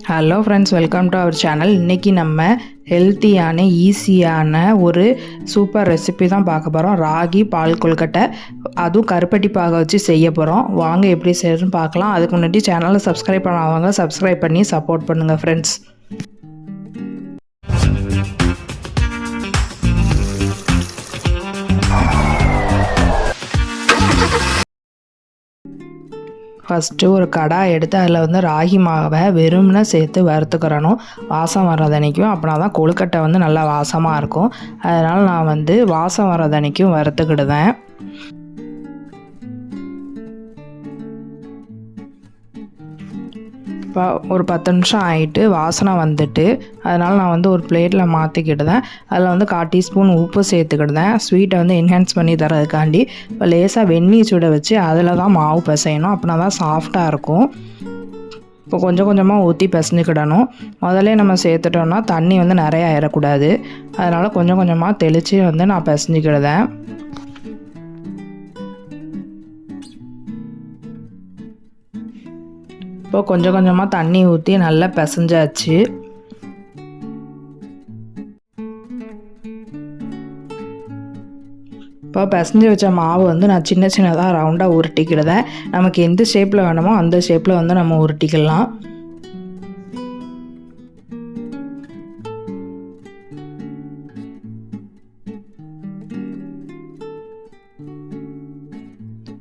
Hello friends, welcome to our channel. இன்றைக்கி நம்ம ஹெல்த்தியான ஈஸியான ஒரு சூப்பர் ரெசிபி தான் பார்க்க போகிறோம். ராகி பால் கொழுக்கட்டை, அதுவும் கருப்பட்டி பாக வச்சு செய்ய போகிறோம். வாங்க எப்படி செய்யறதுன்னு பார்க்கலாம். அதுக்கு முன்னாடி சேனலை சப்ஸ்கிரைப் பண்ணாதவங்க சப்ஸ்கிரைப் பண்ணி சப்போர்ட் பண்ணுங்கள் ஃப்ரெண்ட்ஸ். ஃபஸ்ட்டு ஒரு கடாய் எடுத்து அதில் ராகி மாவை வெறும்னு சேர்த்து வறுத்துக்கிறணும். வாசம் வர்றதன்னைக்கும், அப்படின்னா தான் கொழுக்கட்டை நல்லா வாசமாக இருக்கும். அதனால் நான் வாசம் வர்றதன்னைக்கும் வறுத்துக்கிடுவேன். இப்போ ஒரு 10 நிமிஷம் ஆகிட்டு வாசனை வந்துட்டு, அதனால் நான் ஒரு பிளேட்டில் மாற்றிக்கிடுதேன். அதில் 1/4 டீஸ்பூன் உப்பு சேர்த்துக்கிடுதேன். ஸ்வீட்டை என்ஹான்ஸ் பண்ணி தரதுக்காண்டி. இப்போ லேசாக வெந்நீர் சுட வச்சு அதில் தான் மாவு பிசையணும். அப்படின்னா தான் சாஃப்டாக இருக்கும். இப்போ கொஞ்சம் கொஞ்சமாக ஊற்றி பிசைஞ்சுக்கிடணும். முதல்ல நம்ம சேர்த்துட்டோம்னா தண்ணி நிறையா ஆயிடக்கூடாது. அதனால் கொஞ்சம் கொஞ்சமாக தெளித்து நான் பிசைஞ்சுக்கிடுதேன். இப்போ கொஞ்சம் கொஞ்சமாக தண்ணி ஊற்றி நல்லா பிசைஞ்சாச்சு. இப்போ பிசைஞ்சு வச்ச மாவு நான் சின்ன சின்னதாக ரவுண்டாக உருட்டிக்கிடுதேன். நமக்கு எந்த ஷேப்பில் வேணுமோ அந்த ஷேப்பில் நம்ம உருட்டிக்கலாம்.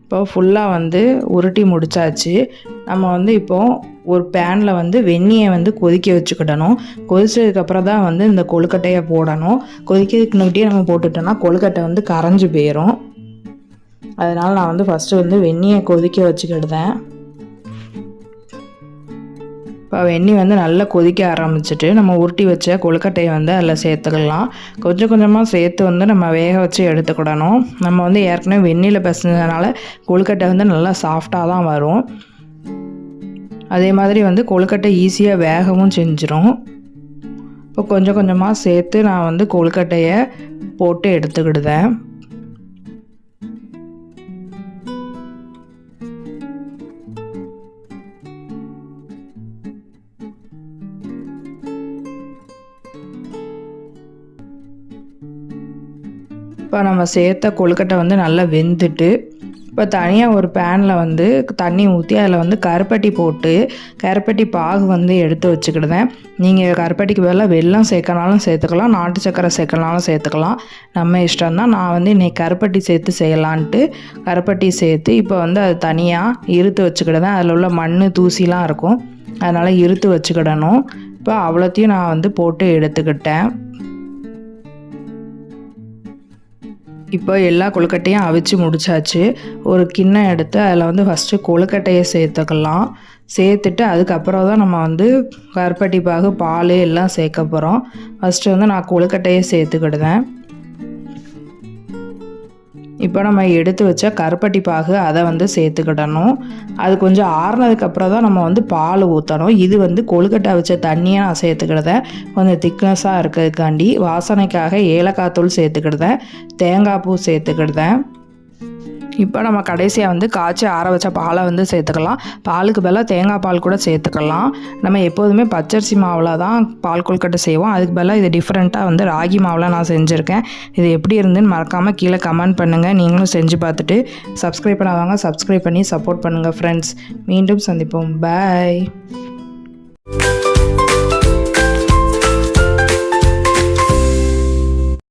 இப்போ ஃபுல்லாக உருட்டி முடித்தாச்சு. நம்ம இப்போது ஒரு பேனில் வெந்நியை கொதிக்க வச்சுக்கிடணும். கொதிச்சதுக்கப்புறம் தான் இந்த கொழுக்கட்டையை போடணும். கொதிக்கிறதுக்குன்னுக்கிட்டே நம்ம போட்டுட்டோன்னா கொழுக்கட்டை கரைஞ்சி போயிடும். அதனால் நான் ஃபஸ்ட்டு வெந்நியை கொதிக்க வச்சுக்கிடுதேன். இப்போ வெந்நீர் நல்லா கொதிக்க ஆரம்பிச்சிட்டு நம்ம உருட்டி வச்ச கொழுக்கட்டையை அதில் சேர்த்துக்கலாம். கொஞ்சம் கொஞ்சமாக சேர்த்து நம்ம வேக வச்சு எடுத்துக்கிடணும். நம்ம ஏற்கனவே வெந்நீரில் பிசைஞ்சதுனால கொழுக்கட்டை நல்லா சாஃப்டாக தான் வரும். அதே மாதிரி கொழுக்கட்டை ஈஸியாக வேகவும் செஞ்சிடும். இப்போ கொஞ்சம் கொஞ்சமாக சேர்த்து நான் கொழுக்கட்டையை போட்டு எடுத்துக்கிடுதேன். இப்போ நம்ம சேர்த்த கொழுக்கட்டை நல்லா வெந்துட்டு, இப்போ தனியாக ஒரு பேனில் தண்ணி ஊற்றி அதில் கருப்பட்டி போட்டு கருப்பட்டி பாகு எடுத்து வச்சுக்கிடுவேன். நீங்கள் கருப்பட்டிக்கு பதிலாக வெல்லம் சேர்க்கனாலும் சேர்த்துக்கலாம், நாட்டு சக்கரை சேர்க்கனாலும் சேர்த்துக்கலாம். நம்ம இஷ்டம்தான். நான் இன்றைக்கி கருப்பட்டி சேர்த்து செய்யலான்ட்டு கருப்பட்டி சேர்த்து இப்போ அது தனியாக இருத்து வச்சுக்கிடுவேன். அதில் உள்ள மண் தூசிலாம் இருக்கும், அதனால் இருத்து வச்சுக்கிடணும். இப்போ அவ்வளோத்தையும் நான் போட்டு எடுத்துக்கிட்டேன். இப்போ எல்லா கொழுக்கட்டையும் அவிச்சு முடிச்சாச்சு. ஒரு கிண்ணம் எடுத்து அதில் ஃபஸ்ட்டு கொழுக்கட்டையை சேர்த்துக்கலாம். சேர்த்துட்டு அதுக்கப்புறம் தான் நம்ம கருப்பட்டி பாகு பால் எல்லாம் சேர்க்க போகிறோம். ஃபஸ்ட்டு நான் கொழுக்கட்டையை சேர்த்துக்கிடுவேன். இப்போ நம்ம எடுத்து வச்ச கருப்பட்டி பாகு அதை சேர்த்துக்கிடணும். அது கொஞ்சம் ஆறுனதுக்கப்புறம் தான் நம்ம பால் ஊற்றணும். இது கொழுக்கட்டை வச்ச தண்ணியை நான் சேர்த்துக்கிடுதேன். கொஞ்சம் திக்னஸாக இருக்கிறதுக்காண்டி. வாசனைக்காக ஏலக்காய் தூள் சேர்த்துக்கிடுதேன், தேங்காய் பூ சேர்த்துக்கிடுதேன். இப்போ நம்ம கடைசியாக காய்ச்சி ஆற வச்ச பாலை சேர்த்துக்கலாம். பாலுக்கு பதிலாக தேங்காய் பால் கூட சேர்த்துக்கலாம். நம்ம எப்போதுமே பச்சரிசி மாவில் தான் பால் கொழுக்கட்டை செய்வோம். அதுக்கு பதிலாக இது டிஃப்ரெண்ட்டாக ராகி மாவில் நான் செஞ்சுருக்கேன். இது எப்படி இருந்துன்னு மறக்காமல் கீழே கமெண்ட் பண்ணுங்கள். நீங்களும் செஞ்சு பார்த்துட்டு சப்ஸ்கிரைப் பண்ணாதவங்க சப்ஸ்கிரைப் பண்ணி சப்போர்ட் பண்ணுங்கள் ஃப்ரெண்ட்ஸ். மீண்டும் சந்திப்போம். பாய்.